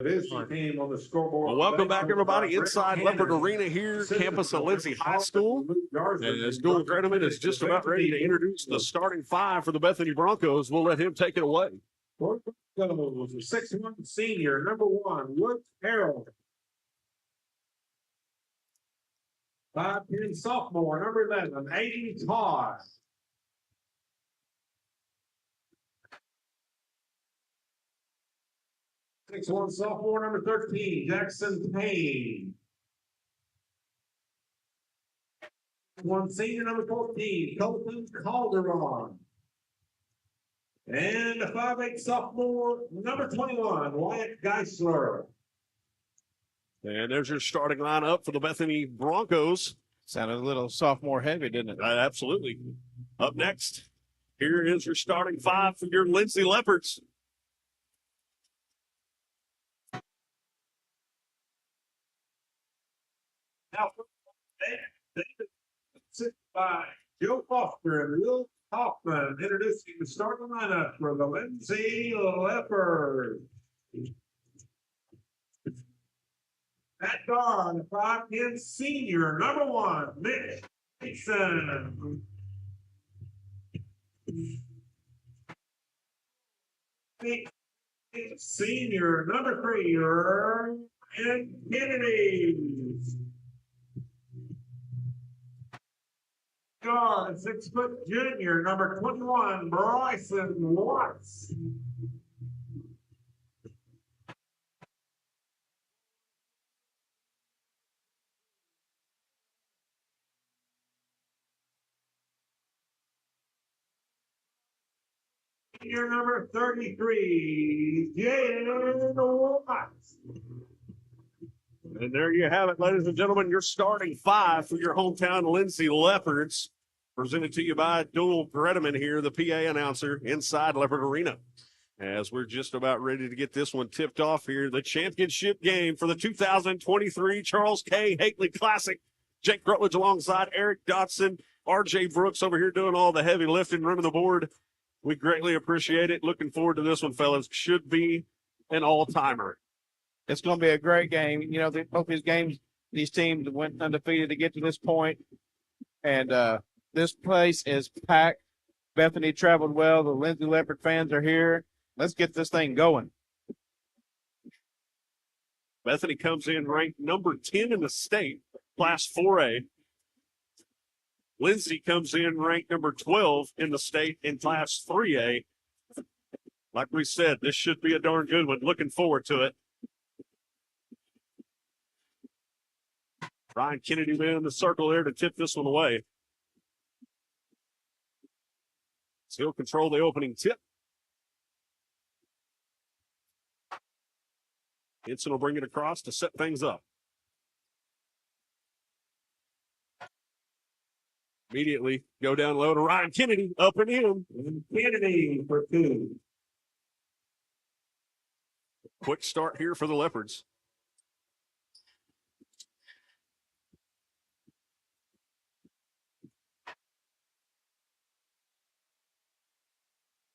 Came on the scoreboard. Well, welcome back, everybody, inside Leopard Arena here, campus of Lindsay High School. As Dual Greneman is just about ready to introduce the starting five for the Bethany Broncos. We'll let him take it away. Was a 6'1" senior, number 1, Wood Harold. 5'10" sophomore, number 11, Aiden Todd. 6'1" sophomore, number 13, Jackson Payne. 1 senior, number 14, Colton Calderon. And a 5'8" sophomore, number 21, Wyatt Geisler. And there's your starting lineup for the Bethany Broncos. Sounded a little sophomore heavy, didn't it? Absolutely. Up next, here is your starting five for your Lindsay Leopards. Now, David, by Joe Foster and Will Hoffman, introducing the starting lineup for the Lindsay Leopards. At guard, 5'10" senior, number 1, Mitch Dixon. Senior, number 3, Ryan Kennedy. Guard, 6-foot junior, number 21, Bryson Watts. Senior, number 33, Jaden Watts. And there you have it, ladies and gentlemen, your starting five for your hometown Lindsay Leopards. Presented to you by Dual Greneman here, the PA announcer inside Leopard Arena. As we're just about ready to get this one tipped off here, the championship game for the 2023 Charles K. Hakely Classic. Jake Rutledge alongside Eric Dotson, RJ Brooks over here doing all the heavy lifting, running the board. We greatly appreciate it. Looking forward to this one, fellas. Should be an all-timer. It's going to be a great game. You know, both these games, these teams went undefeated to get to this point. And this place is packed. Bethany traveled well. The Lindsay Leopard fans are here. Let's get this thing going. Bethany comes in ranked number 10 in the state, Class 4A. Lindsay comes in ranked number 12 in the state in Class 3A. Like we said, this should be a darn good one. Looking forward to it. Ryan Kennedy in the circle there to tip this one away. So he'll control the opening tip. Henson will bring it across to set things up. Immediately go down low to Ryan Kennedy, up and in. And Kennedy for 2. Quick start here for the Leopards.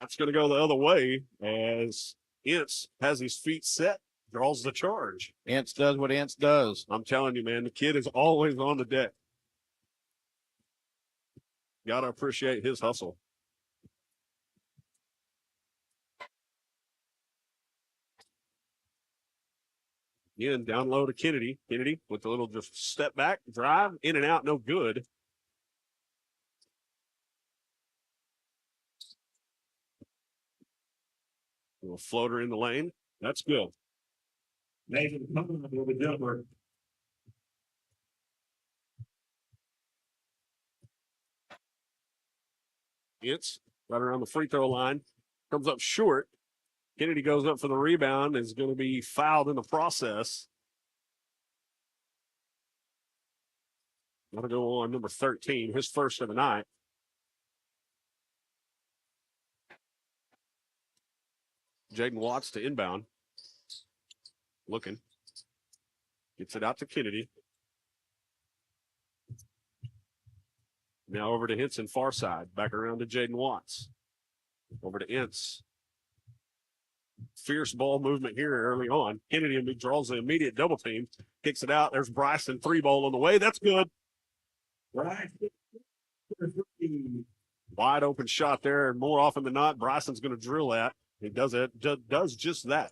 That's going to go the other way as Ince has his feet set, draws the charge. Ince does what Ince does. I'm telling you, man, the kid is always on the deck. Got to appreciate his hustle. Again, down low to Kennedy. Kennedy with a little just step back, drive, in and out, no good. A little floater in the lane. That's good. Nathan coming up with a jumper. It's right around the free throw line. Comes up short. Kennedy goes up for the rebound. Is going to be fouled in the process. Going to go on number 13, his first of the night. Jaden Watts to inbound. Looking. Gets it out to Kennedy. Now over to Henson, far side. Back around to Jaden Watts. Over to Ince. fierce ball movement here early on. Kennedy draws the immediate double team, kicks it out. There's Bryson, 3-ball on the way. That's good. Right. Wide open shot there, and more often than not, Bryson's going to drill that. He does it, does just that.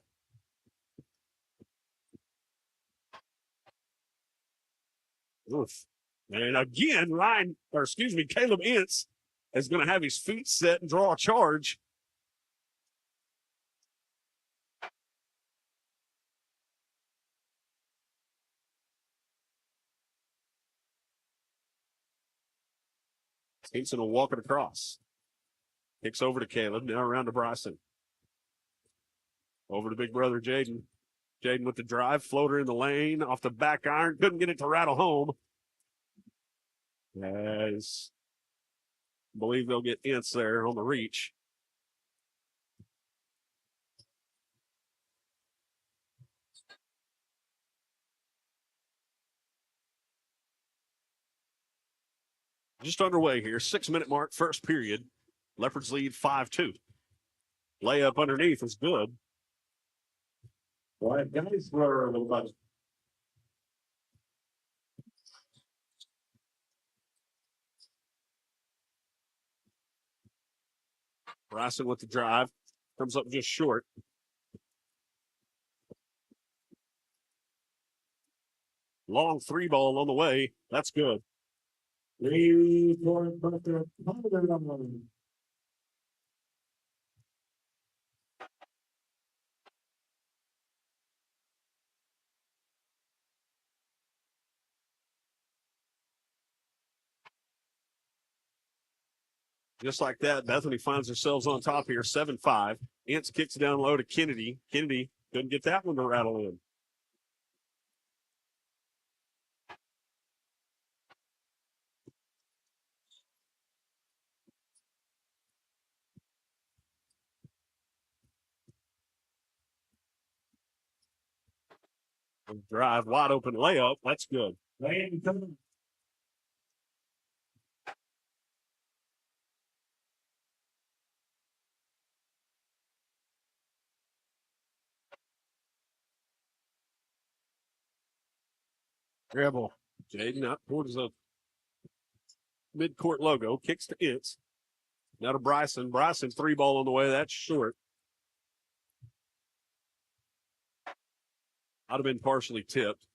Oof. And again, Caleb Ince is going to have his feet set and draw a charge. Hinson will walk it across. Kicks over to Caleb, now around to Bryson. Over to big brother Jaden. Jaden with the drive, floater in the lane, off the back iron, couldn't get it to rattle home. As I believe they'll get Ince there on the reach. Just underway here, 6-minute mark, first period. Leopards lead 5-2. Layup underneath is good. Right, guys, for a little bit. Bryson with the drive, comes up just short. Long 3-ball on the way. That's good. 3-point bucket. Just like that, Bethany finds themselves on top here, 7-5. Ince kicks down low to Kennedy. Kennedy couldn't get that one to rattle in. Drive, wide open layup. That's good. Dribble. Jaden up towards the midcourt logo, kicks to Ince. Now to Bryson. Bryson, 3-ball on the way. That's short. I'd have been partially tipped.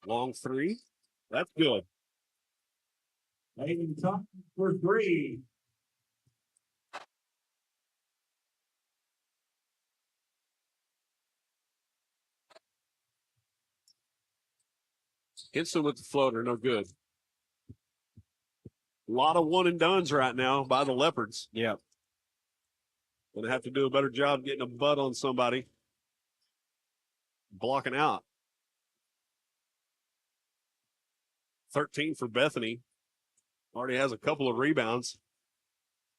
Long 3. That's good. Aiden Thompson for 3. Hinson with the floater, no good. A lot of one and dones right now by the Leopards. Yep. Gonna have to do a better job getting a butt on somebody. Blocking out. 13 for Bethany. Already has a couple of rebounds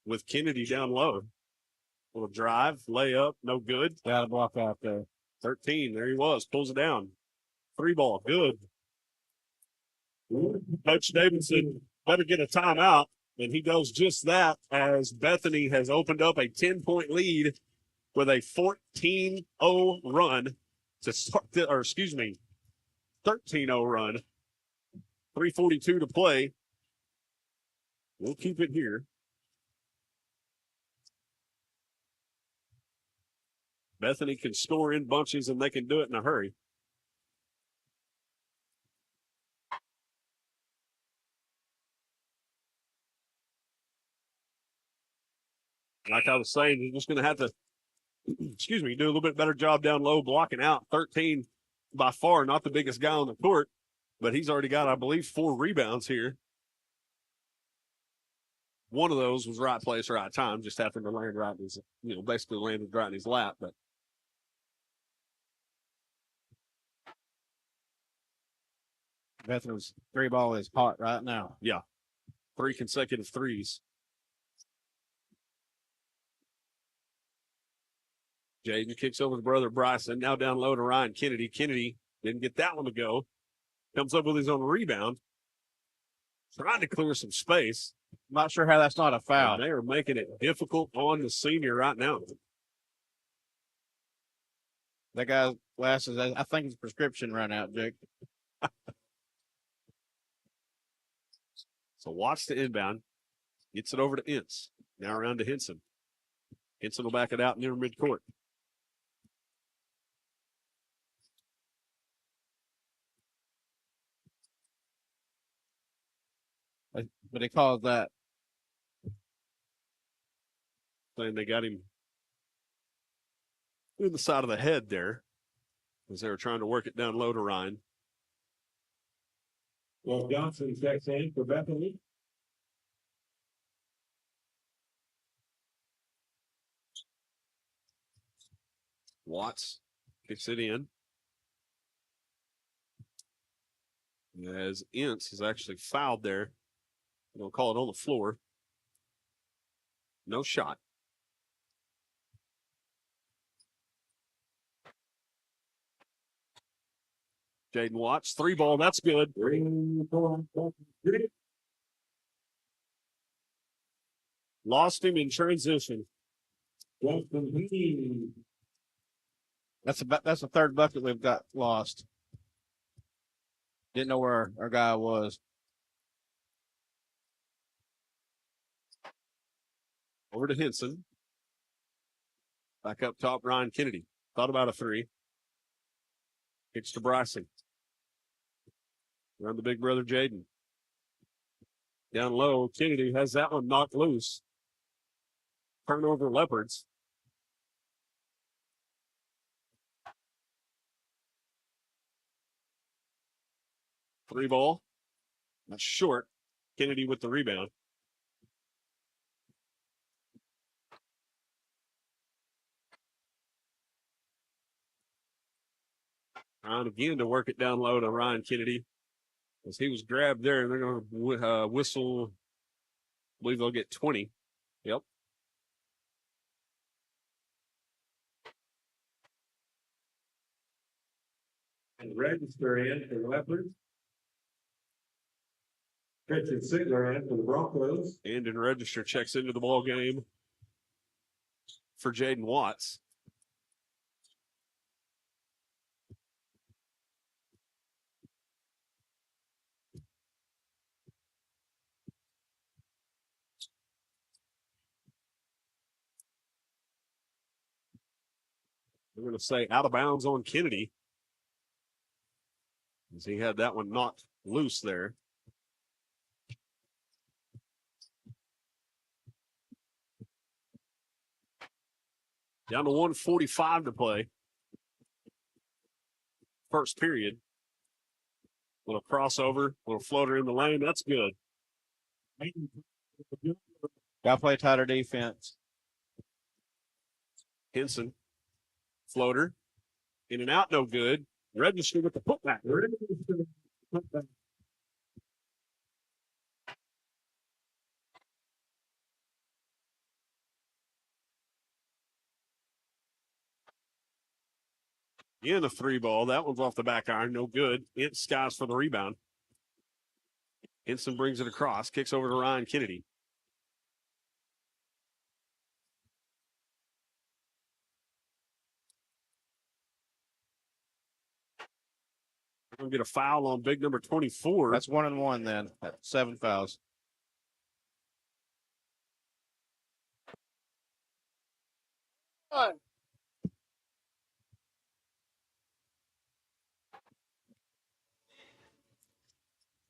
with Kennedy down low. Little drive, layup, no good. Got a block out there. 13, there he was, pulls it down. 3-ball, good. Coach Davidson better get a timeout, and he does just that as Bethany has opened up a 10-point lead with a 14-0 run to start, 13-0 run. 3:42 to play. We'll keep it here. Bethany can score in bunches, and they can do it in a hurry. Like I was saying, you're just going to have to, do a little bit better job down low, blocking out. 13, by far, not the biggest guy on the court, but he's already got, I believe, 4 rebounds here. One of those was right place, right time, just happened to land right in his, basically landed right in his lap. But Bethany's 3-ball is hot right now. yeah, 3 consecutive threes. Jaden kicks over to brother Bryson. Now down low to Ryan Kennedy. Kennedy didn't get that one to go. Comes up with his own rebound. Trying to clear some space. I'm not sure how that's not a foul. And they are making it difficult on the senior right now. That guy's glasses, I think his prescription ran out, Jake. So watch the inbound. Gets it over to Ince. Now around to Henson. Henson will back it out near midcourt. But he calls that. Saying they got him in the side of the head there as they were trying to work it down low to Ryan. Well, Johnson checks in for Bethany. Watts kicks it in. As Ince is actually fouled there. They'll call it on the floor. No shot. Jaden Watts, 3-ball, that's good. Lost him in transition. That's the third bucket we've got lost. Didn't know where our guy was. Over to Henson. Back up top, Ryan Kennedy. Thought about a 3. Kicks to Bryson. Around the big brother, Jaden. Down low, Kennedy has that one knocked loose. Turnover, Leopards. Three ball. That's short. Kennedy with the rebound. Trying again to work it down low to Ryan Kennedy. As he was grabbed there, and they're going to whistle. I believe they'll get 20. Yep. And register in for the Leopards. Richard Sigler in for the Broncos. And in register checks into the ball game for Jaden Watts. We're going to say out of bounds on Kennedy, as he had that one knocked loose there. Down to 1:45 to play. First period. Little crossover, little floater in the lane. That's good. Got to play tighter defense. Henson. Floater. In and out, no good. Register with the putback. In the 3-ball. That one's off the back iron. No good. Ince skies for the rebound. Henson brings it across. Kicks over to Ryan Kennedy. We're going to get a foul on big number 24. That's 1-1 then. That's 7 fouls.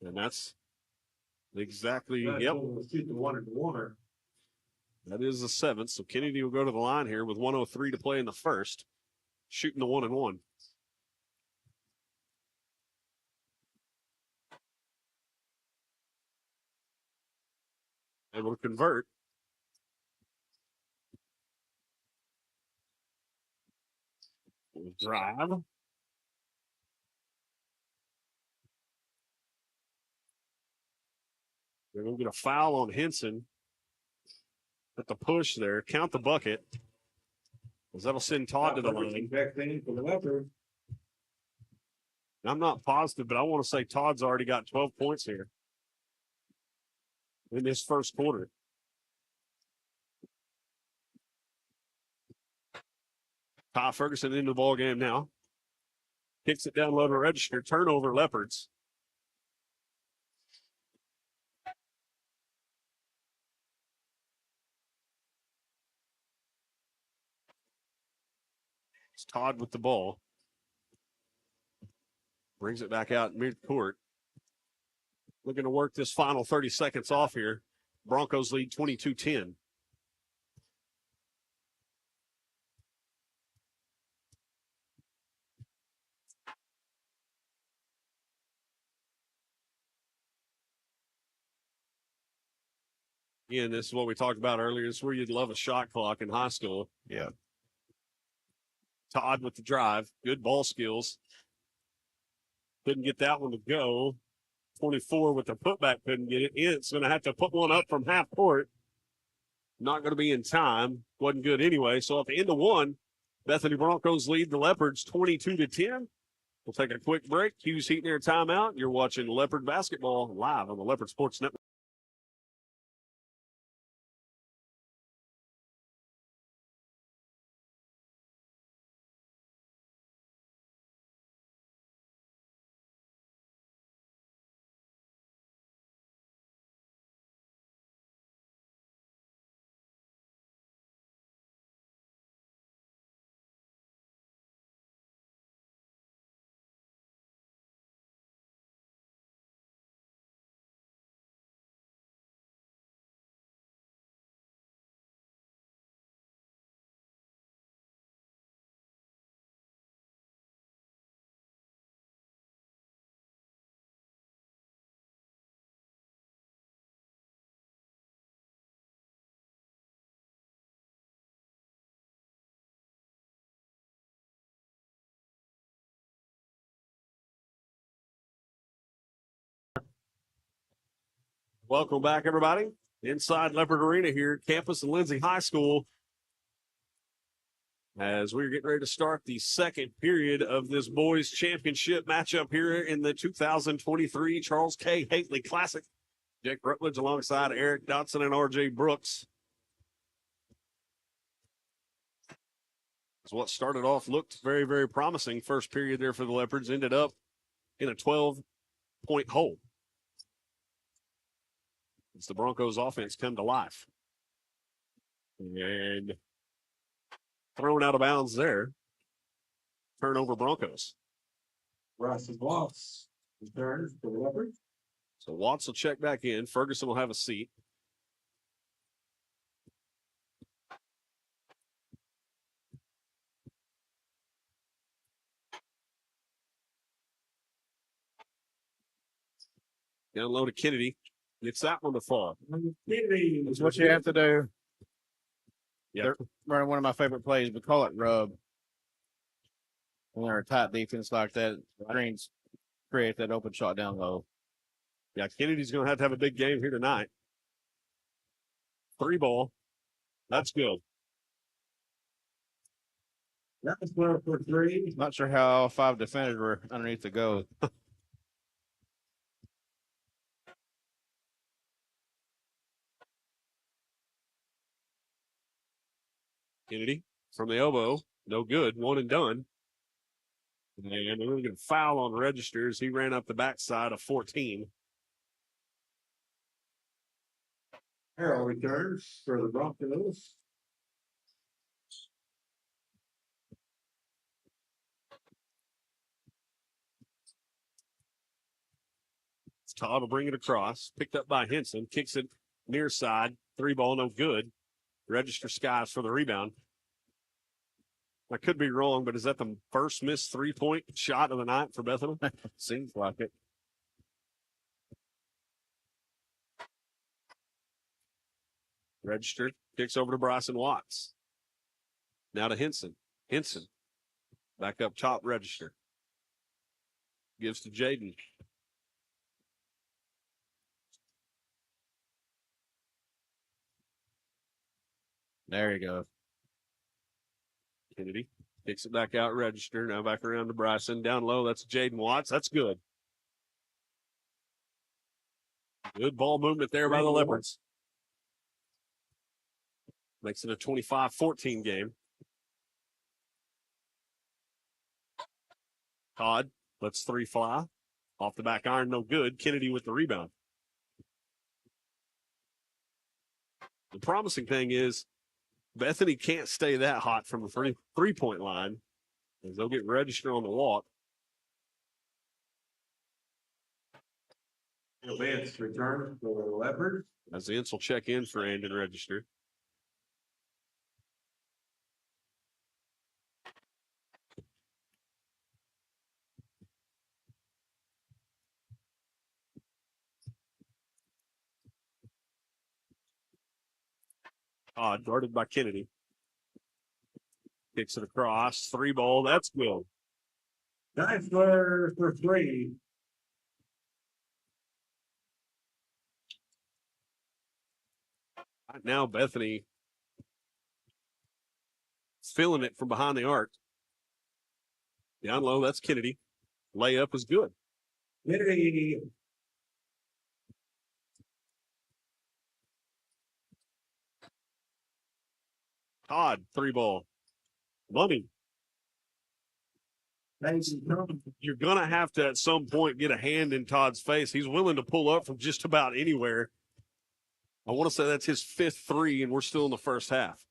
And that's exactly, yep. Shoot the one and one. That is the 7th. So Kennedy will go to the line here with 1:03 to play in the first, shooting the 1-1. Able to convert. Drive. They're going to get a foul on Henson at the push there. Count the bucket. Because that'll send Todd to the line. Back thing for the Leopards. I'm not positive, but I want to say Todd's already got 12 points here in this first quarter. Ty Ferguson into the ball game now. Kicks it down low to register. Turnover, Leopards. It's Todd with the ball. Brings it back out mid-court. Looking to work this final 30 seconds off here. Broncos lead 22-10. Again, this is what we talked about earlier. This is where you'd love a shot clock in high school. Yeah. Todd with the drive. Good ball skills. Couldn't get that one to go. 24 with the putback, couldn't get it. It's going to have to put one up from half court. Not going to be in time. Wasn't good anyway. So at the end of one, Bethany Broncos lead the Leopards 22-10. We'll take a quick break. Hughes heating their timeout. You're watching Leopard basketball live on the Leopard Sports Network. Welcome back, everybody. Inside Leopard Arena here, campus of Lindsay High School. As we're getting ready to start the second period of this boys championship matchup here in the 2023 Charles K. Hately Classic. Jake Rutledge alongside Eric Dotson and RJ Brooks. So what started off looked very, very promising. First period there for the Leopards ended up in a 12-point hole. As the Broncos offense come to life. And thrown out of bounds there. Turnover Broncos. Russ Watts returns for the Leopards. So Watts will check back in. Ferguson will have a seat. Down low to Kennedy. Gets that one to fall. Kennedy. That's what you have to do. Yeah. They're running one of my favorite plays. We call it rub. When they're a tight defense like that, Greens create that open shot down low. Yeah, Kennedy's going to have a big game here tonight. 3 ball. That's good. That's 12 for 3. Not sure how all 5 defenders were underneath the goal. Kennedy from the elbow. No good. One and done. And they're going to foul on registers. He ran up the backside of 14. Harrell returns for the Broncos. Todd will bring it across. Picked up by Henson. Kicks it near side. 3 ball, no good. Register Skies for the rebound. I could be wrong, but is that the first missed 3-point shot of the night for Bethany? Seems like it. Register. Kicks over to Bryson Watts. Now to Henson. Henson. Back up top, register. Gives to Jaden. There you go. Kennedy Kicks it back out, register. Now back around to Bryson. Down low, that's Jaden Watts. That's good. Good ball movement there by the Leopards. Makes it a 25-14 game. Todd lets three fly. Off the back iron, no good. Kennedy with the rebound. The promising thing is Bethany can't stay that hot from the three-point line, as they'll get registered on the walk. Vance return for the Leopards. As the Ince will check in for and register. Guarded by Kennedy. Kicks it across. Three ball. That's good. Geisler for three. Right now, Bethany is feeling it from behind the arc. Down low, that's Kennedy. Layup is good. Kennedy. Todd, three ball. Money. You're going to have to, at some point, get a hand in Todd's face. He's willing to pull up from just about anywhere. I want to say that's his fifth three, and we're still in the first half.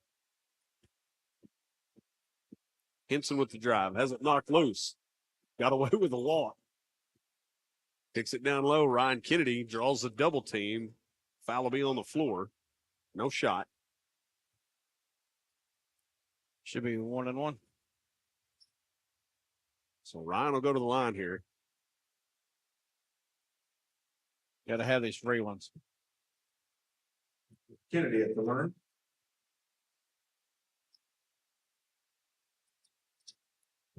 Henson with the drive. Hasn't knocked loose. Got away with a walk. Kicks it down low. Ryan Kennedy draws the double team. Foul will be on the floor. No shot. Should be 1-1. So Ryan will go to the line here. Got to have these free ones. Kennedy at the line.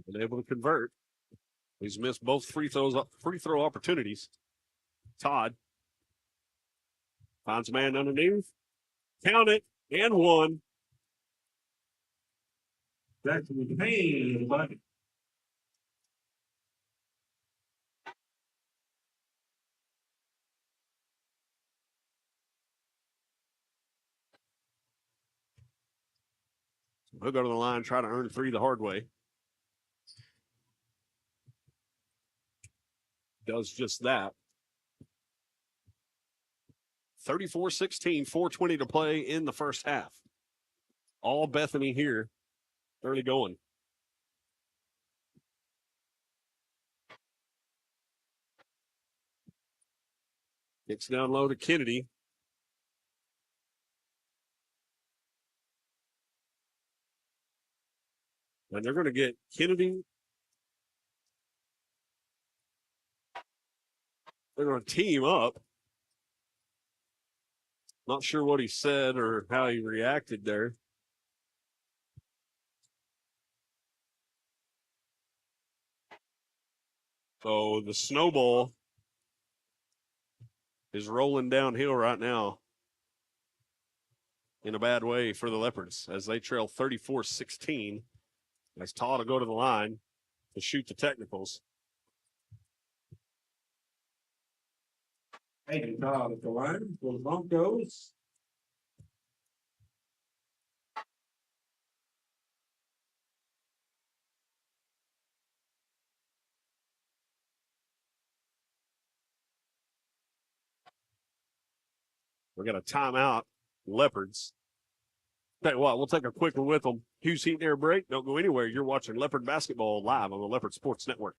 Been able to convert. He's missed both free throw opportunities. Todd finds a man underneath. Count it, and one. Jackson Payne, but He'll go to the line, try to earn three the hard way. Does just that. 34-16, 4:20 to play in the first half. All Bethany here, early going. Gets down low to Kennedy. And they're going to get Kennedy. They're going to team up. Not sure what he said or how he reacted there. So the snowball is rolling downhill right now in a bad way for the Leopards as they trail 34-16. As Todd to go to the line to shoot the technicals. Hey, Todd at the line for the Broncos. We got a timeout, Leopards. Tell you what, we'll take a quick one with them. Hughes Heat Air break. Don't go anywhere. You're watching Leopard Basketball live on the Leopard Sports Network.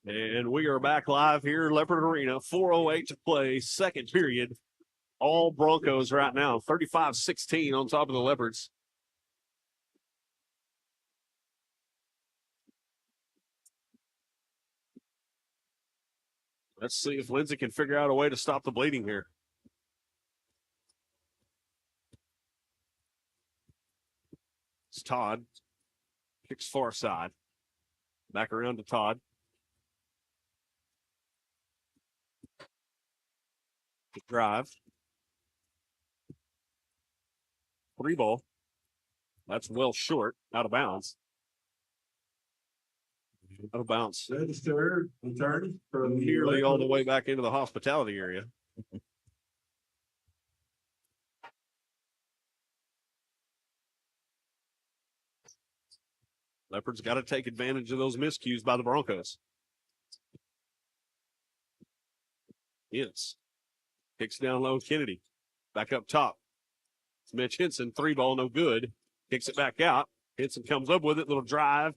And we are back live here, Leopard Arena, 4:08 to play, second period. All Broncos right now, 35-16 on top of the Leopards. Let's see if Lindsay can figure out a way to stop the bleeding here. It's Todd. Kicks far side. Back around to Todd. The drive. 3 ball. That's well short. Out of bounds. Out of bounds. Registered return for the Nearly all the way back into the hospitality area. Leopards got to take advantage of those miscues by the Broncos. Hits. Kicks down low, Kennedy. Back up top. It's Mitch Henson, 3 ball, no good. Kicks it back out. Henson comes up with it, little drive.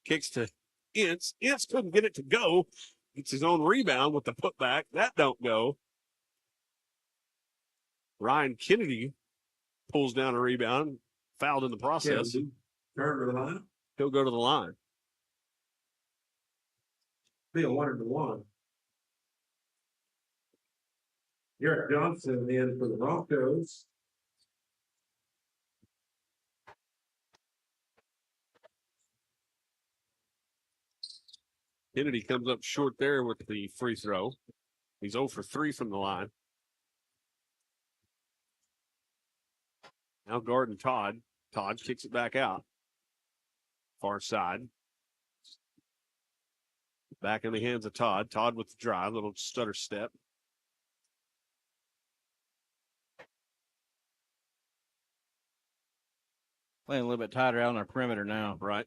Kicks to Ince. Ince couldn't get it to go. Gets his own rebound with the putback. That don't go. Ryan Kennedy pulls down a rebound. Fouled in the process. Turn to the line. He'll go to the line. Be a 1-1. Garrett Johnson in for the Broncos. Kennedy comes up short there with the free throw. He's 0 for 3 from the line. Now guarding Todd. Todd kicks it back out. Far side. Back in the hands of Todd. Todd with the drive, little stutter step. Playing a little bit tighter out on our perimeter now. Right.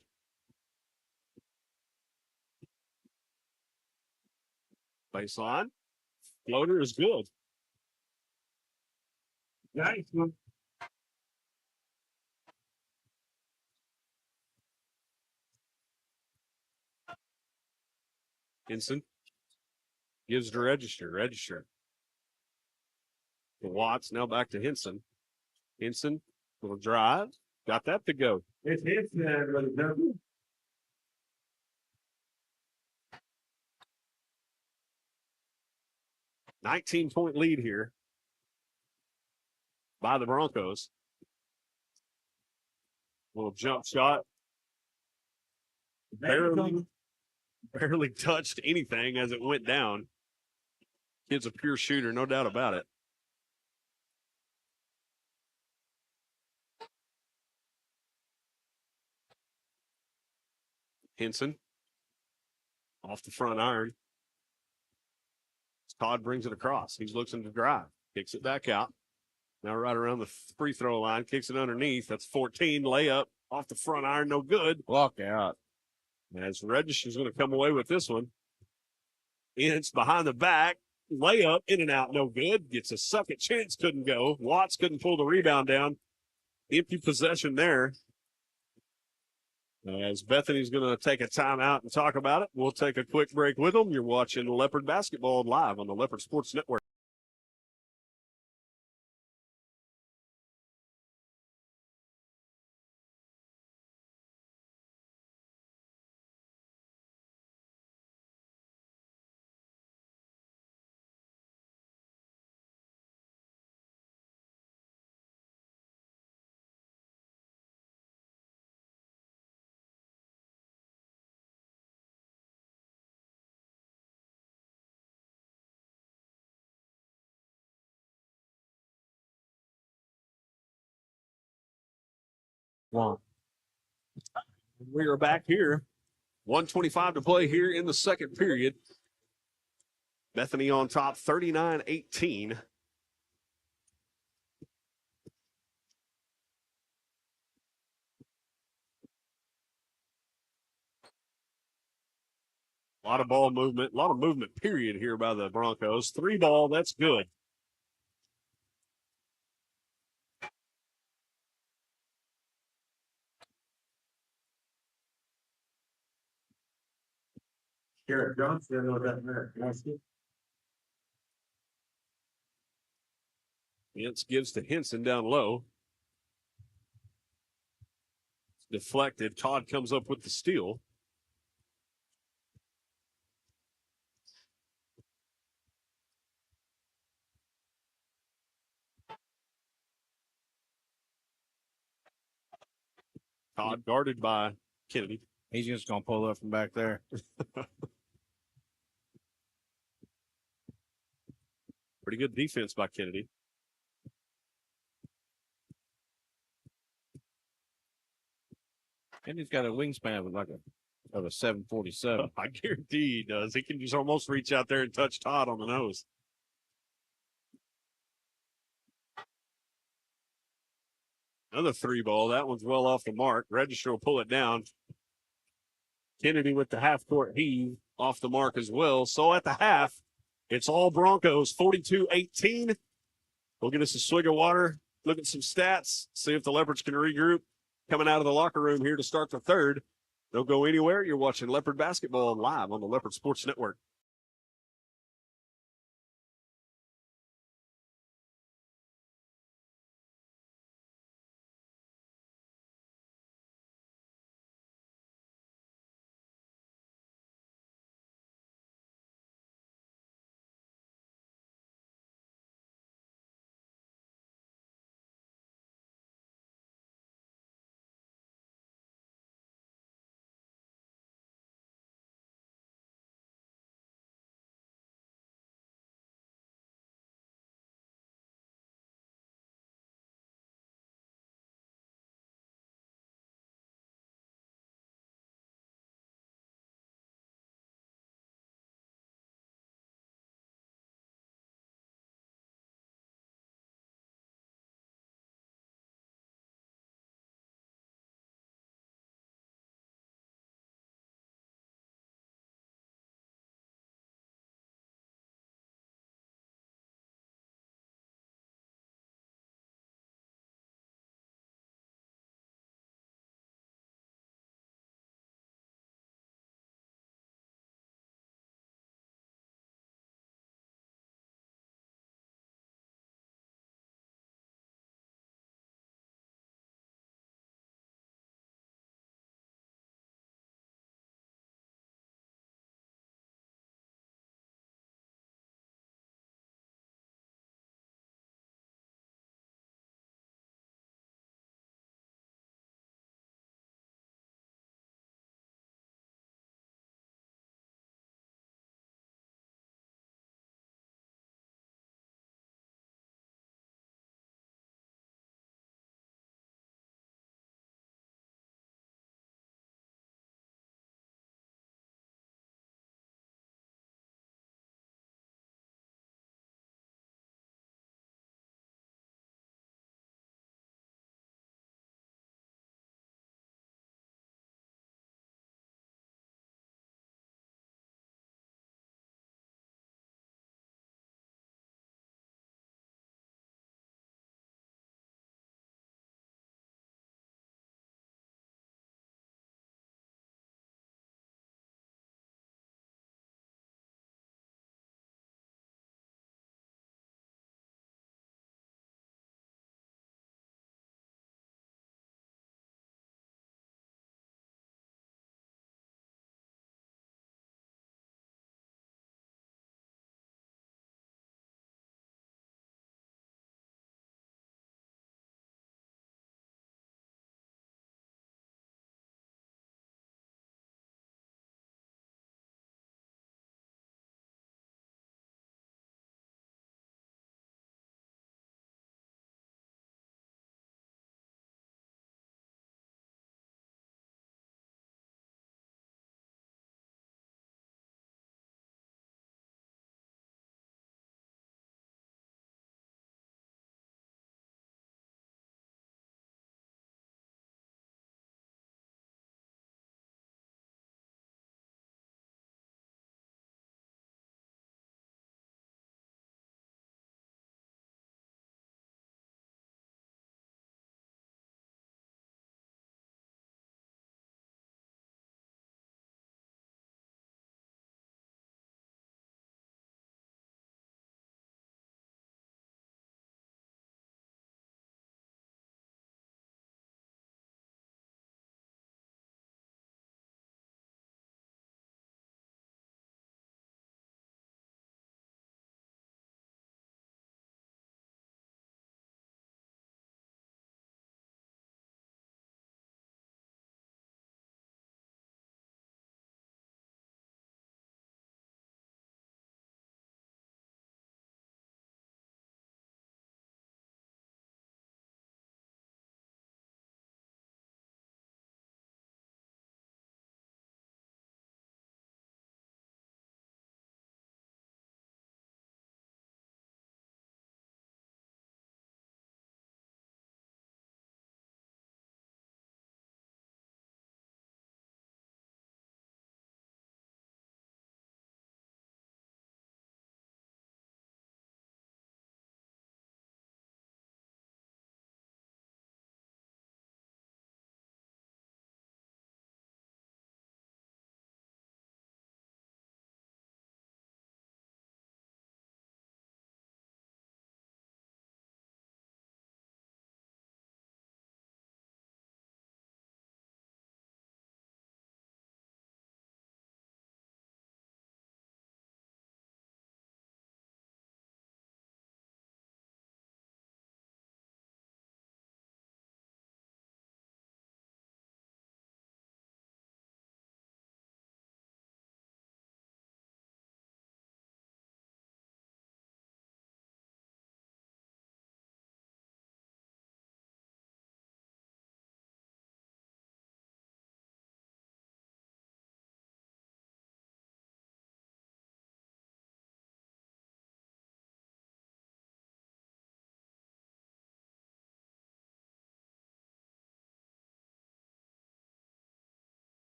Baseline. Floater is good. Nice. Henson gives to Register. Register. To Watts, now back to Henson. Henson, little drive. Got that to go. It's Henson with a double. $19-point lead here by the Broncos. Little jump shot. Barely touched anything as it went down. Kid's a pure shooter, no doubt about it. Henson off the front iron. Todd brings it across. He's looking to drive. Kicks it back out. Now right around the free throw line. Kicks it underneath. That's 14. Layup off the front iron. No good. Block out. As Register's going to come away with this one. It's behind the back. Layup in and out. No good. Gets a second chance. Couldn't go. Watts couldn't pull the rebound down. Empty possession there. As Bethany's going to take a timeout and talk about it, we'll take a quick break with them. You're watching Leopard Basketball live on the Leopard Sports Network. One. We are back here. 1:25 to play here in the second period. Bethany on top, 39-18. A lot of ball movement, a lot of movement, period, here by the Broncos. 3 ball, that's good. Garrett Johnson, I know that American Husky. Hintz gives to Henson down low. It's deflected. Todd comes up with the steal. Todd guarded by Kennedy. He's just gonna pull up from back there. Pretty good defense by Kennedy. And he's got a wingspan of a 747. I guarantee he does. He can just almost reach out there and touch Todd on the nose. Another three ball. That one's well off the mark. Register will pull it down. Kennedy with the half court heave off the mark as well. So at the half, it's all Broncos, 42-18. We'll get us a swig of water, look at some stats, see if the Leopards can regroup. Coming out of the locker room here to start the third. Don't go anywhere. You're watching Leopard basketball live on the Leopard Sports Network.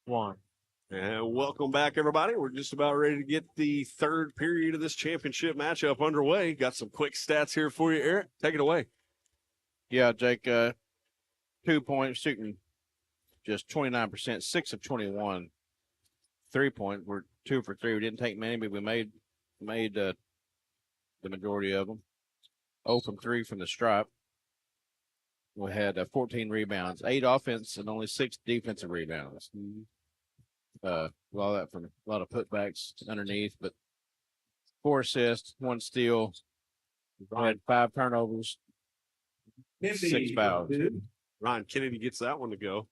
1. And welcome back, everybody. We're just about ready to get the third period of this championship matchup underway. Got some quick stats here for you, Eric. Take it away. Yeah, Jake, 2-point shooting, just 29%, 6 of 21. 3-point, we're 2 for 3. We didn't take many, but we made the majority of them. 0 from 3 from the stripe. We had 14 rebounds, 8 offense, and only 6 defensive rebounds. A lot of putbacks underneath, but 4 assists, 1 steal. We had 5 turnovers, 6 fouls. Ryan Kennedy gets that one to go.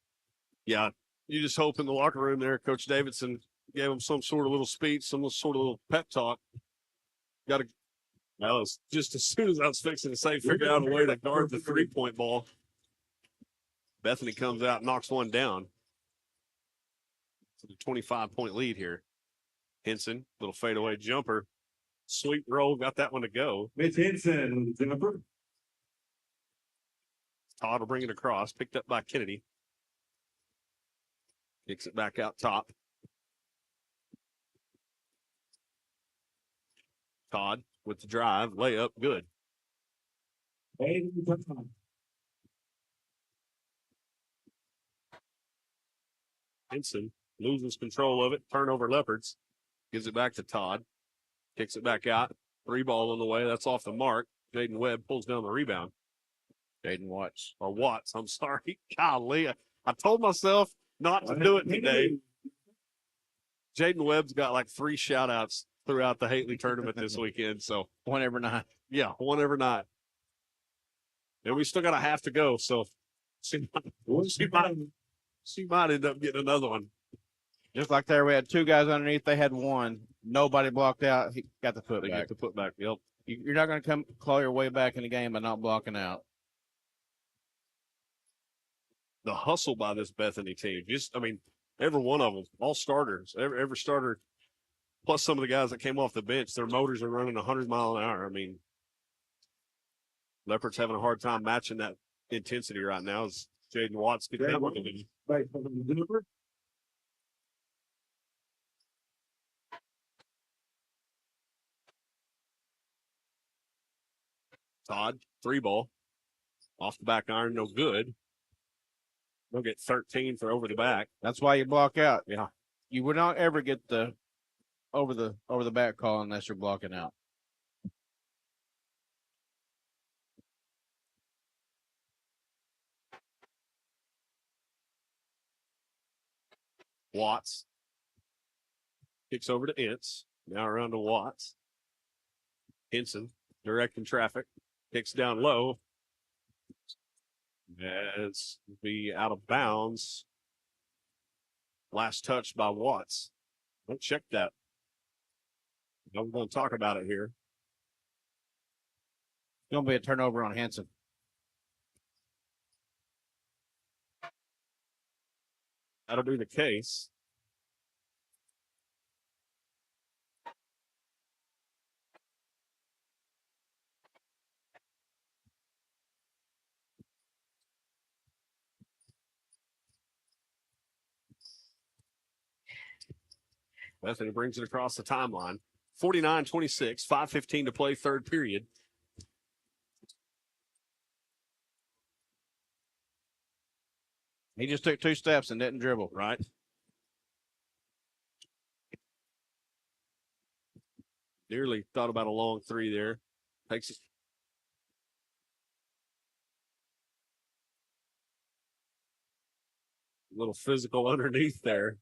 Yeah, you just hope in the locker room there, Coach Davidson gave him some sort of little speech, some sort of little pep talk. Well, it's just as soon as I was fixing to say, figure out a way to guard the 3-point ball. Bethany comes out, knocks one down. It's a 25-point lead here. Henson, little fadeaway jumper. Sweet roll, got that one to go. Mitch Henson, jumper. Todd will bring it across, picked up by Kennedy. Kicks it back out top. Todd with the drive, layup, good. Henson loses control of it. Turnover Leopards. Gives it back to Todd. Kicks it back out. 3 ball on the way. That's off the mark. Jaden Webb pulls down the rebound. Jaden Watts. Or Watts, I'm sorry. Golly. I told myself not to do it today. Jaden Webb's got like 3 shout-outs throughout the Hately tournament this weekend. So 1 every night. yeah, 1 every night. And we still got a half to go. So she might end up getting another one. Just like there, we had 2 guys underneath. They had 1. Nobody blocked out. He got the They putback. get the putback. Yep. You're not going to come claw your way back in the game by not blocking out. The hustle by this Bethany team. Every one of them, all starters, every starter, plus some of the guys that came off the bench, their motors are running 100 miles an hour. Leopards having a hard time matching that intensity right now as Jaden Watts gets that one. Todd, 3 ball, off the back iron, no good. They'll get 13 for over the back. That's why you block out. Yeah. You would not ever get the over the back call unless you're blocking out. Watts kicks over to Ince. Now around to Watts. Henson directing traffic. Kicks down low. As be out of bounds. Last touch by Watts. Don't check that. I'm going to talk about it here. It's going to be a turnover on Henson. That'll be the case. Bethany brings it across the timeline. 49-26, 5:15 to play, third period. He just took 2 steps and didn't dribble. Right. Nearly thought about a long 3 there. Takes it. A little physical underneath there.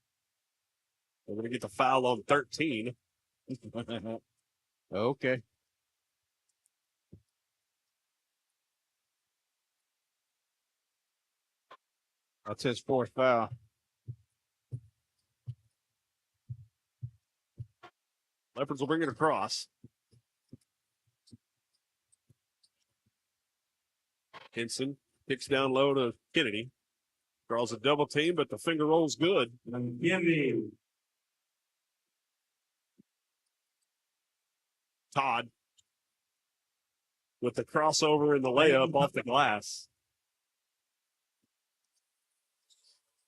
We're going to get the foul on 13. Okay. That's his 4th foul. Leopards will bring it across. Henson kicks down low to Kennedy. Draws a double team, but the finger roll's good. Gimme. Todd with the crossover and the layup off the glass.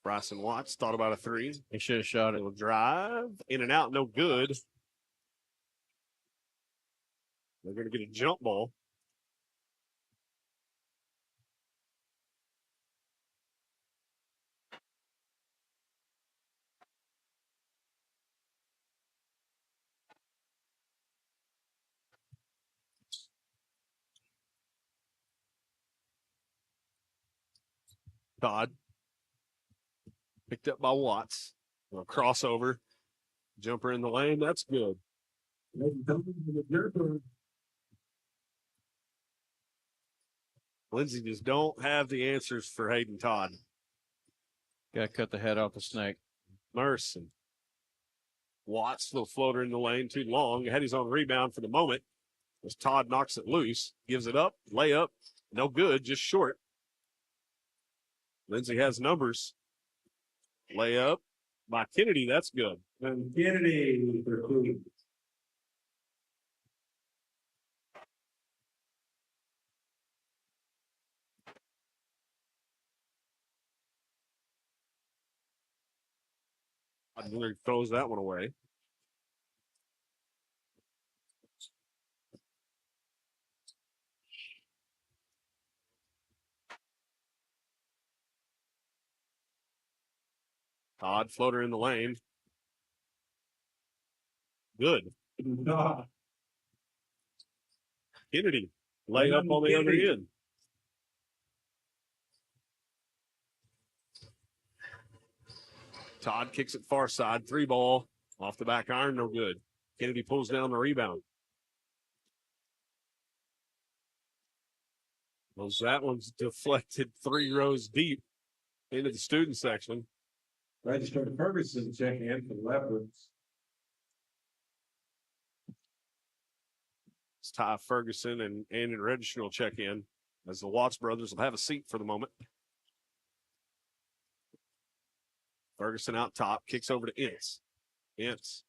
Bryson Watts thought about a three. He should have shot it. It'll drive in and out, no good. They're going to get a jump ball. Todd picked up by Watts. A crossover. Jumper in the lane. That's good. Lindsay just don't have the answers for Hayden Todd. Got to cut the head off the snake. Merson. Watts, little floater in the lane, too long. Had his own rebound for the moment. As Todd knocks it loose, gives it up, layup, no good, just short. Lindsay has numbers. Layup by Kennedy, that's good. And Kennedy for Cleveland. Miller throws that one away. Todd, floater in the lane. Good. Kennedy, lay up on the other end. Todd kicks it far side, three ball, off the back iron, no good. Kennedy pulls down the rebound. Well, that one's deflected 3 rows deep into the student section. Register Ferguson checking in for the Leopards. It's Ty Ferguson and Andon Register will check in as the Watts brothers will have a seat for the moment. Ferguson out top, kicks over to Ince. Ince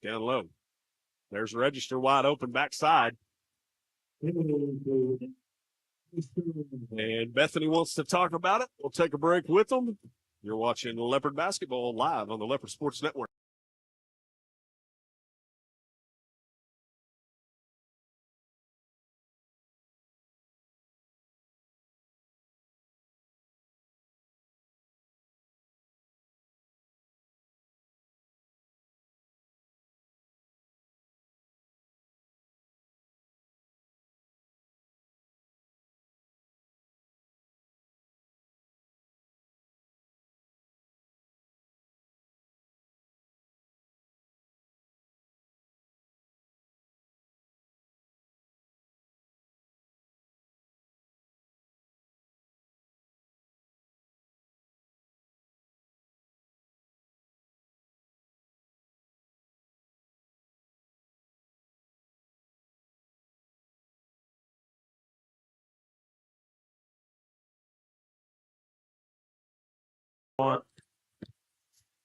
down low. There's Register wide open backside. And Bethany wants to talk about it. We'll take a break with them. You're watching Leopard Basketball live on the Leopard Sports Network.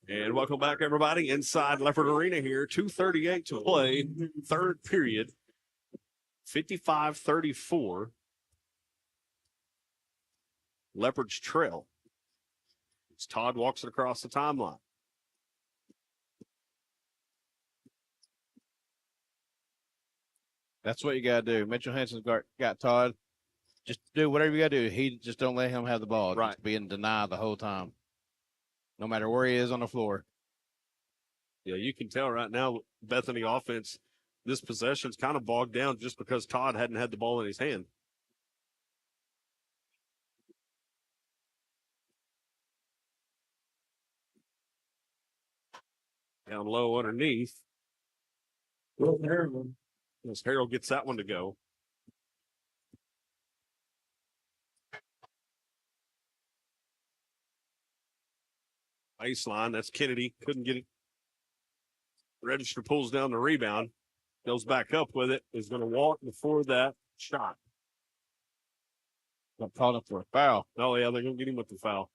And welcome back, everybody, inside Leopard Arena here. 2:38 to play, third period, 55-34. Leopards trail. As Todd walks it across the timeline. That's what you got to do. Mitchell Henson's got Todd. Just do whatever you got to do. He just don't let him have the ball. Right. Just be in denial the whole time, no matter where he is on the floor. Yeah, you can tell right now, Bethany offense, this possession's kind of bogged down just because Todd hadn't had the ball in his hand. Down low underneath. As Harold gets that one to go. Baseline, that's Kennedy. Couldn't get it. Register pulls down the rebound. Goes back up with it. Is going to walk before that shot. Not calling for a foul. Oh, yeah, they're going to get him with the foul.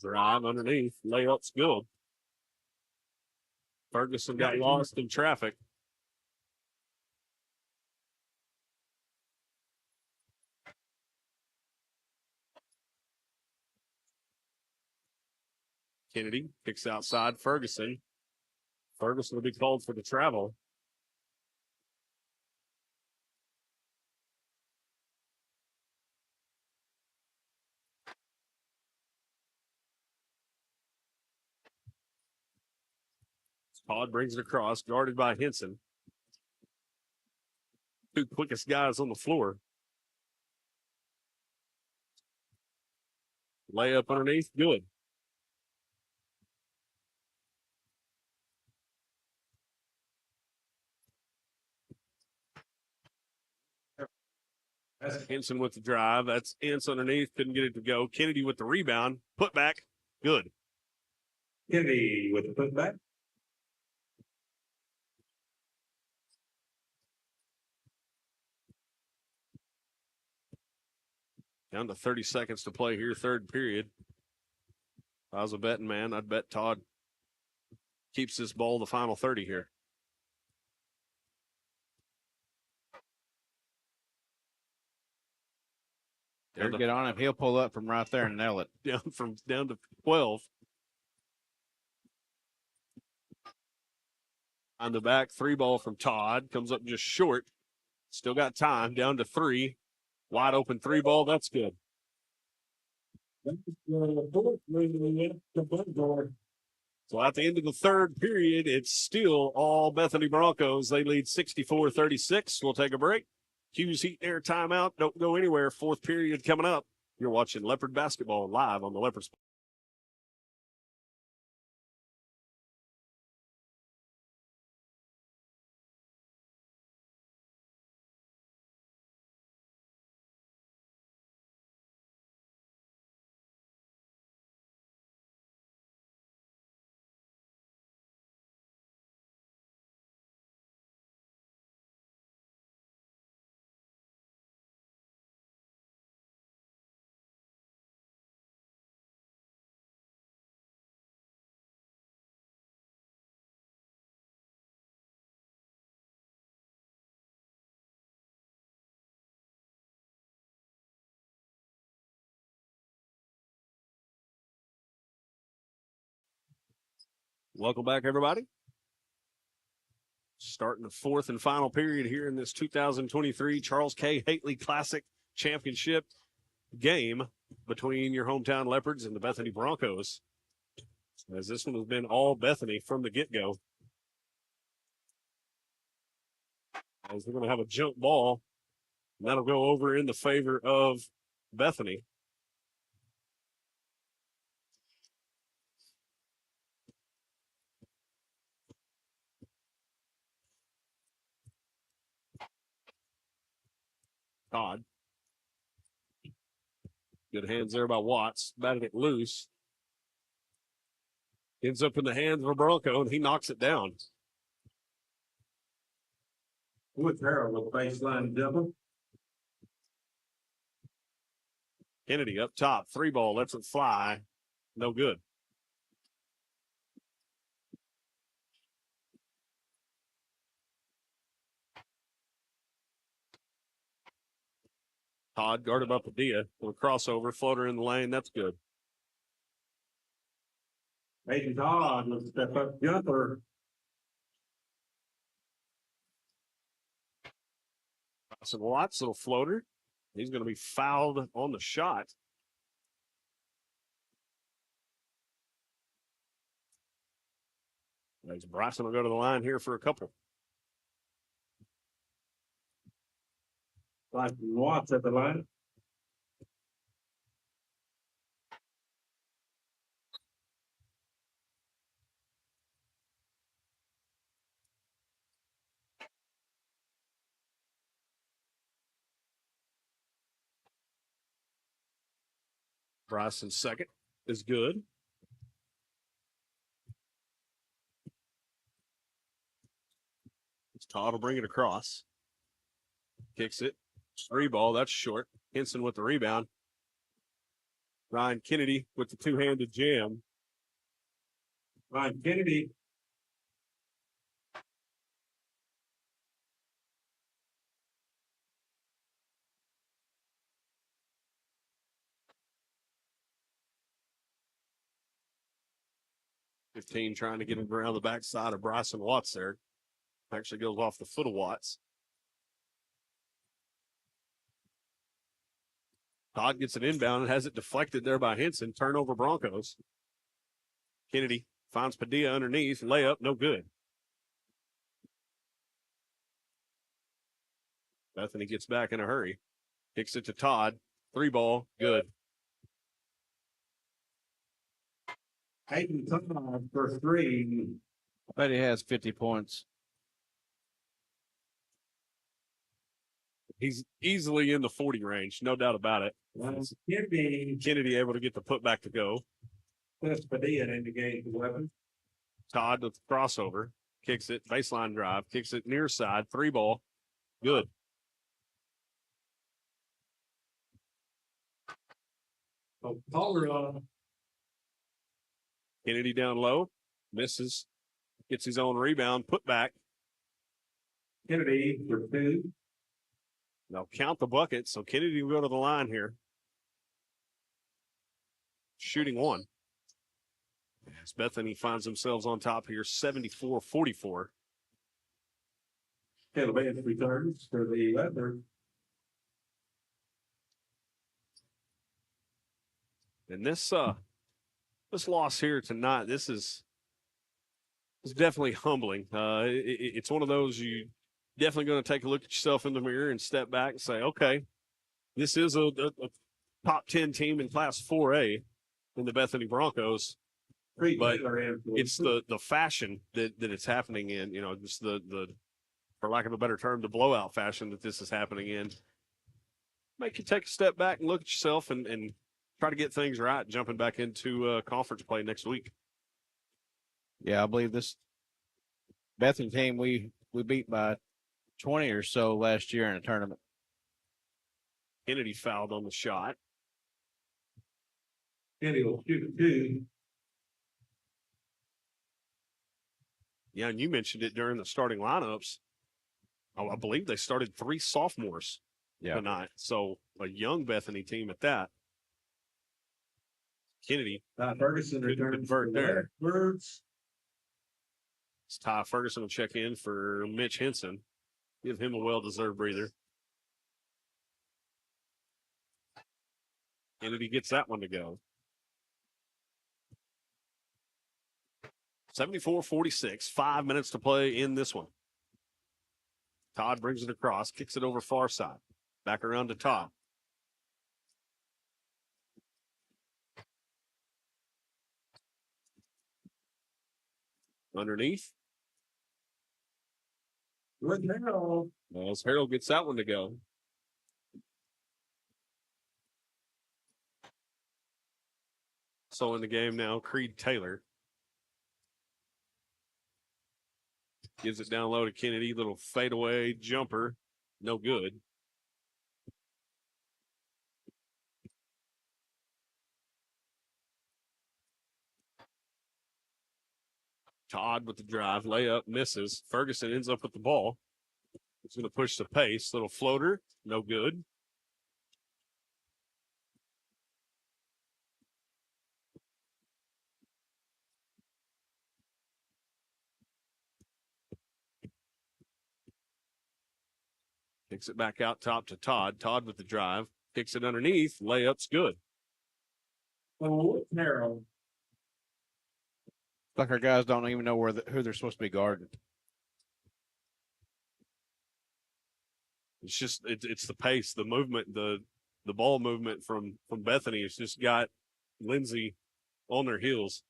Drive underneath. Layup's good. Ferguson got lost in traffic. Kennedy kicks outside Ferguson. Ferguson will be called for the travel. Todd brings it across, guarded by Henson. Two quickest guys on the floor. Layup underneath, good. That's Henson with the drive. That's Ince underneath. Couldn't get it to go. Kennedy with the rebound. Put back. Good. Kennedy with the putback. Down to 30 seconds to play here, third period. If I was a betting man, I'd bet Todd keeps this ball the final 30 here. Get on him. He'll pull up from right there and nail it. Down to 12. On the back, 3 ball from Todd. Comes up just short. Still got time. Down to 3. Wide open 3 ball. That's good. So at the end of the third period, it's still all Bethany Broncos. They lead 64-36. We'll take a break. Hughes Heat Air timeout. Don't go anywhere. Fourth period coming up. You're watching Leopard basketball live on the Leopards. Welcome back, everybody. Starting the fourth and final period here in this 2023 Charles K. Hately Classic Championship game between your hometown Leopards and the Bethany Broncos. As this one has been all Bethany from the get-go. As they're going to have a jump ball, and that'll go over in the favor of Bethany. Todd. Good hands there by Watts. Batted it loose. Ends up in the hands of a Bronco, and he knocks it down. With Harold with baseline double. Kennedy up top. 3 ball. Lets it fly. No good. Todd guarded up Padilla with a crossover. Floater in the lane. That's good. Hayden Todd with a step up jumper. Austin Watts, little floater. He's going to be fouled on the shot. As Bryson will go to the line here for a couple. Like Watts at the line. Bryson's second is good. Todd will bring it across. Kicks it. 3 ball. That's short. Henson with the rebound. Ryan Kennedy with the two-handed jam. Ryan Kennedy. Team trying to get him around the backside of Bryson Watts there. Actually goes off the foot of Watts. Todd gets an inbound and has it deflected there by Henson. Turnover Broncos. Kennedy finds Padilla underneath. Layup, no good. Bethany gets back in a hurry. Kicks it to Todd. 3-ball, good. Hayden Todd for 3. I bet he has 50 points. He's easily in the 40 range, no doubt about it. Kennedy able to get the putback to go. That's Padilla in the game for weapon. Todd with the crossover. Kicks it, baseline drive. Kicks it near side. 3-ball, good. Oh, Pollard on. Kennedy down low. Misses. Gets his own rebound. Put back. Kennedy for 2. They'll count the bucket, so Kennedy will go to the line here. Shooting 1. As Bethany finds themselves on top here, 74-44. Caleb Vance returns for the Leopards. And this loss here tonight, this is definitely humbling. It's one of those you definitely going to take a look at yourself in the mirror and step back and say, okay, this is a top 10 team in Class 4A in the Bethany Broncos. But it's the fashion that it's happening in, just the for lack of a better term, the blowout fashion that this is happening in. Make you take a step back and look at yourself and try to get things right, jumping back into conference play next week. Yeah, I believe this Bethany team we beat by 20 or so last year in a tournament. Kennedy fouled on the shot. Kennedy will shoot 2. Yeah, and you mentioned it during the starting lineups. I believe they started 3 sophomores tonight. So a young Bethany team at that. Kennedy. Ferguson returns convert there. Birds. It's Ty Ferguson will check in for Mitch Henson. Give him a well-deserved breather. Kennedy gets that one to go. 74-46, 5 minutes to play in this one. Todd brings it across, kicks it over far side. Back around to Todd. Underneath. Good now. As Harold gets that one to go. So in the game now, Creed Taylor. Gives it down low to Kennedy. Little fadeaway jumper. No good. Todd with the drive. Layup misses. Ferguson ends up with the ball. He's going to push the pace. Little floater. No good. Kicks it back out top to Todd. Todd with the drive. Kicks it underneath. Layup's good. Oh, Harold. Like our guys don't even know who they're supposed to be guarding. It's just it's the pace, the movement, the ball movement from Bethany. It's just got Lindsay on their heels.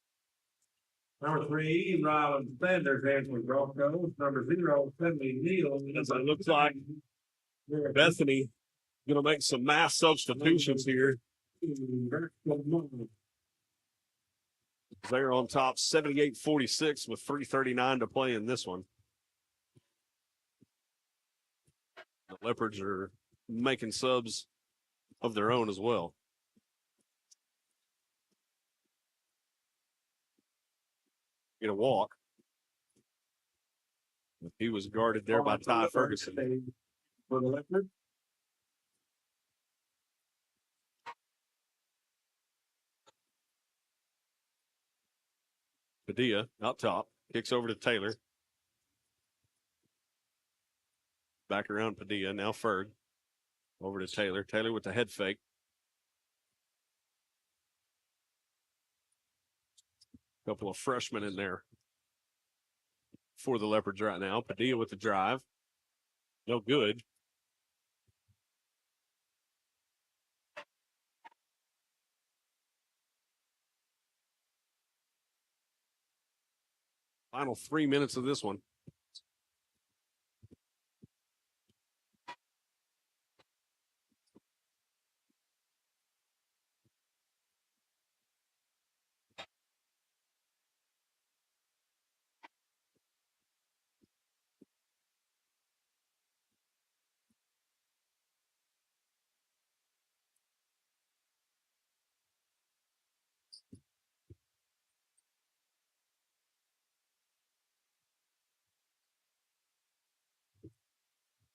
Number 3, Ryland Sanders, Anthony Broncos. Number 0, Finley Neal. As it looks like Bethany going to make some mass substitutions here. They're on top 78-46 with 3:39 to play in this one. The Leopards are making subs of their own as well. get a walk. He was guarded there by Ty Ferguson. For the Leopard. Padilla out top, kicks over to Taylor. Back around Padilla, now Ferg. Over to Taylor. Taylor with the head fake. Couple of freshmen in there for the Leopards right now. Padilla with the drive. No good. Final 3 minutes of this one.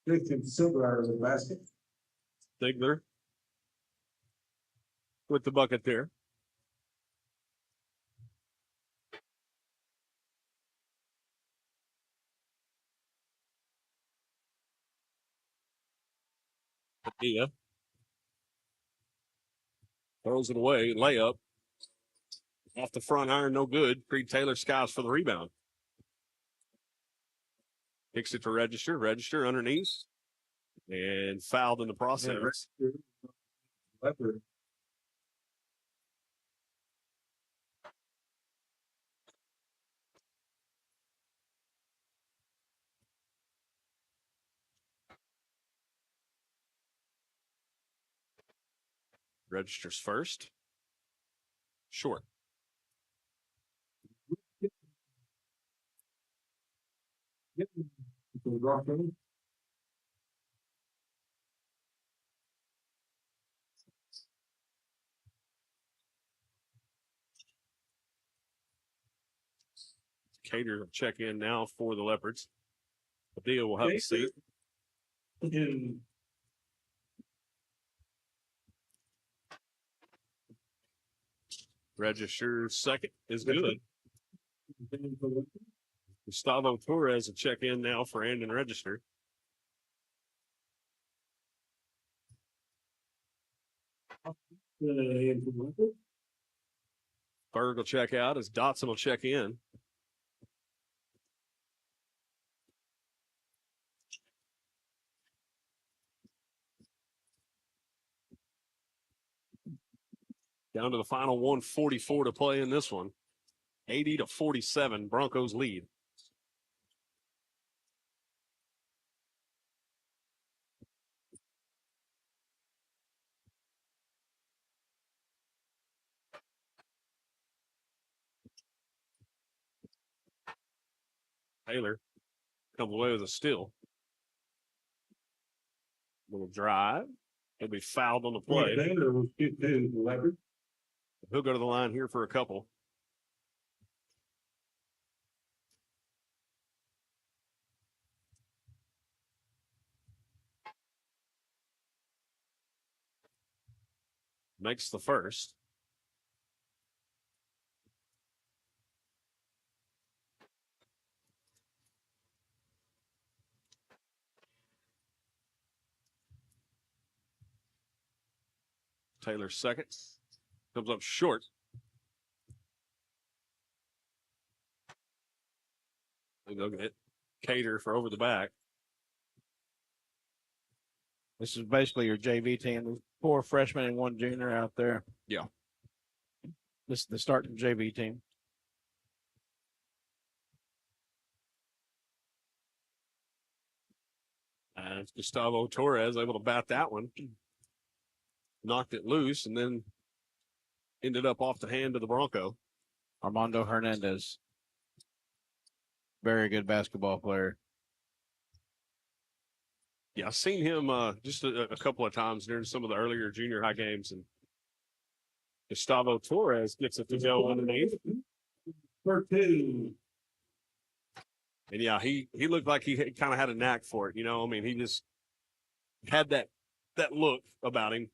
Christian Silver out of the basket. Stigler with the bucket there. Padilla throws it away. Layup. Off the front iron, no good. Creed Taylor skies for the rebound. Kicks it to Register. Register underneath. And fouled in the process. Leopard. Registers first. Short. Cater will check in now for the Leopards. Padilla will have a seat. Register second is good. Gustavo Torres will check in now for Andon Register. Berg will check out as Dotson will check in. Down to the final 144 to play in this one. 80-47, Broncos lead. Taylor comes away with a steal. Little drive. He'll be fouled on the play. Taylor will shoot to the Leopard. He'll go to the line here for a couple. Makes the first. Taylor second. Comes up short. They'll get Cater for over the back. This is basically your JV team. There's 4 freshmen and 1 junior out there. Yeah. This is the starting JV team. And Gustavo Torres able to bat that one. Knocked it loose and then ended up off the hand of the Bronco. Armando Hernandez. Very good basketball player. Yeah, I've seen him just a couple of times during some of the earlier junior high games, and Gustavo Torres gets it to go underneath. for 2. And yeah, he looked like he kind of had a knack for it. I mean, he just had that look about him.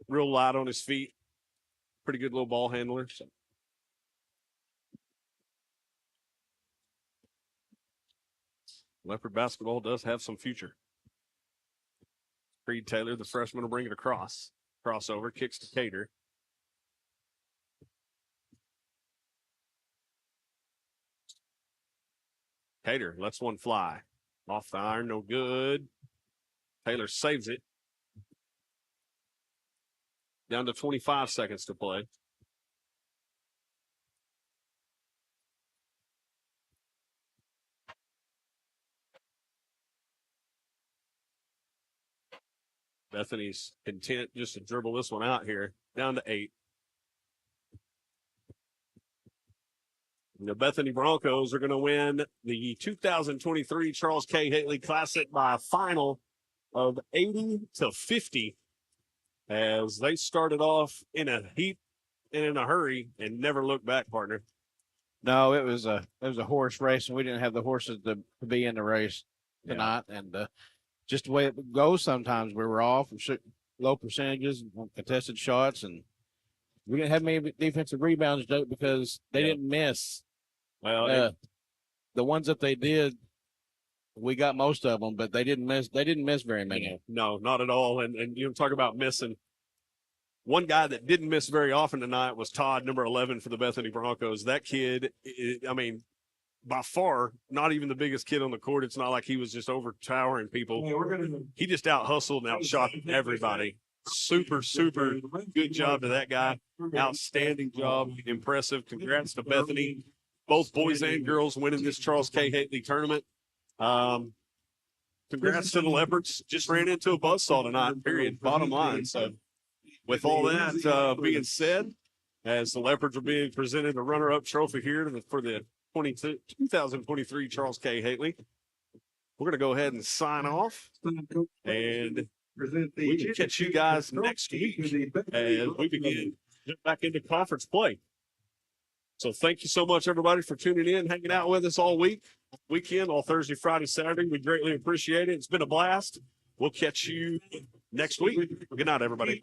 Real light on his feet. Pretty good little ball handler. So. Leopard basketball does have some future. Creed Taylor, the freshman, will bring it across. Crossover, kicks to Cater. Cater lets one fly. Off the iron, no good. Taylor saves it. Down to 25 seconds to play. Bethany's content just to dribble this one out here. Down to 8. The Bethany Broncos are going to win the 2023 Charles K. Haley Classic by a final of 80-50 as they started off in a heat and in a hurry and never looked back, partner. No, it was a horse race, and we didn't have the horses to be in the race tonight. Yeah. And just the way it goes sometimes, we were off and low percentages on contested shots, and we didn't have many defensive rebounds because they didn't miss. Well, the ones that they did, we got most of them, but they didn't miss. They didn't miss very many. No, not at all. And you talk about missing. One guy that didn't miss very often tonight was Todd, number 11 for the Bethany Broncos. That kid, I mean, by far, not even the biggest kid on the court. It's not like he was just overtowering people. He just out-hustled and outshot everybody. Super, super good job to that guy. Outstanding job. Impressive. Congrats to Bethany. Both boys and girls winning this Charles K. Haley tournament. Congrats to the Leopards. Just ran into a buzzsaw tonight, period. Bottom line. So, with all that being said, as the Leopards are being presented a runner-up trophy here for the 2023 Charles K. Haley, we're going to go ahead and sign off. And we will catch you guys next week as we begin back into conference play. So thank you so much, everybody, for tuning in, hanging out with us all weekend, all Thursday, Friday, Saturday. We greatly appreciate it. It's been a blast. We'll catch you next week. Good night, everybody.